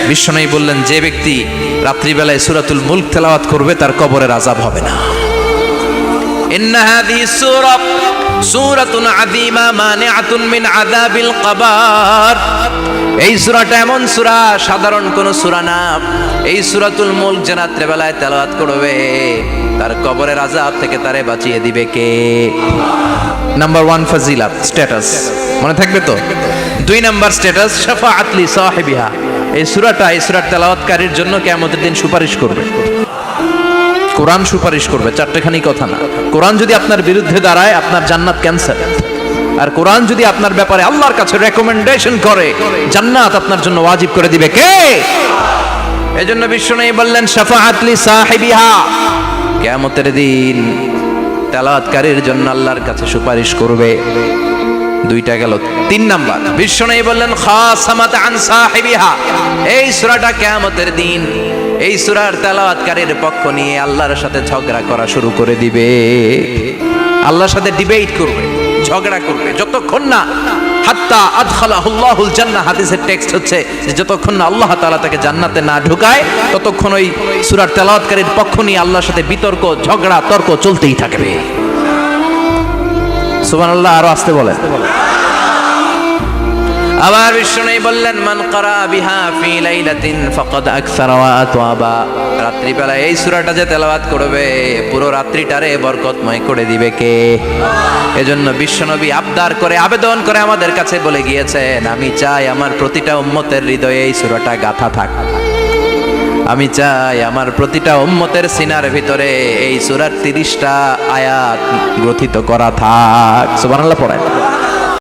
বিশ্বনবী বললেন, যে ব্যক্তি রাত্রিবেলায় সূরাতুল মুলক তেলাওয়াত করবে তার কবরের আযাব হবে না। ইন্না হাযিহি সূরা সূরাতুন আযীমা মানিআতুন মিন আযাবিল কবর। এই সূরাটা এমন সূরা, সাধারণ কোন সূরা না। এই সূরাতুল মুলক যে রাত্রিবেলায় তেলাওয়াত করবে তার কবরের আযাব থেকে তারে বাঁচিয়ে দিবে কে? নাম্বার 1 ফজিলাত, স্ট্যাটাস মনে থাকবে তো। 2 নাম্বার স্ট্যাটাস শাফাআত লি সাহিবিহা। এই সূরাটা, এই সূরার তেলাওয়াতকারীর জন্য কিয়ামতের দিন সুপারিশ করবে। কোরআন সুপারিশ করবে, চারটেখানি কথা না। কোরআন যদি আপনার বিরুদ্ধে দাঁড়ায় আপনার জান্নাত ক্যান্সেল। আর কোরআন যদি আপনার ব্যাপারে আল্লাহর কাছে রেকমেন্ডেশন করে জান্নাত আপনার জন্য ওয়াজিব করে দিবে কে? এজন্য বিশ্বনবী বললেন শাফাআত লি সাহিবিহা, কিয়ামতের দিন তেলাওয়াতকারীর জন্য আল্লাহর কাছে সুপারিশ করবে। 2টা গেল। 3 নাম্বার বিশ্বনবী বললেন খাসামাত আন সাহিবিহা। এই সূরাটা কিয়ামতের দিন এই সূরার তেলাওয়াতকারীর পক্ষ নিয়ে আল্লাহর সাথে ঝগড়া করা শুরু করে দিবে। আল্লাহর সাথে ডিবেট করবে, ঝগড়া করবে, যতক্ষণ না হাত্তা আদখালাহুল্লাহুল জান্নাহ। হাদিসের টেক্সট হচ্ছে যে যতক্ষণ না আল্লাহ তাআলা তাকে জান্নাতে না ঢুকায় ততক্ষণ ওই সূরার তেলাওয়াতকারীর পক্ষ নিয়ে আল্লাহর সাথে বিতর্ক, ঝগড়া, তর্ক চলতেই থাকবে। সুবহানাল্লাহ। আরো আসতে বলেন। আবার বিশ্বনবী বললেন মান ক্বারা বিহা ফি লাইলাতিন ফাকাদ আকসারা ওয়া আতওয়াবা। রাত্রিবেলায় এই সূরাটা যে তেলাওয়াত করবে পুরো রাত্রিটারে বরকতময় করে দিবে কে? এজন্য বিশ্বনবী আবদার করে, আবেদন করে আমাদের কাছে বলে গিয়েছেন, আমি চাই আমার প্রতিটা উম্মতের হৃদয়ে এই সূরাটা গাঁথা থাক। আমি চাই আমার প্রতিটা উম্মতের সিনার ভিতরে এই সূরার 30টা আয়াত গ্রথিত করা থাক। সুবহানাল্লাহ পড়েন।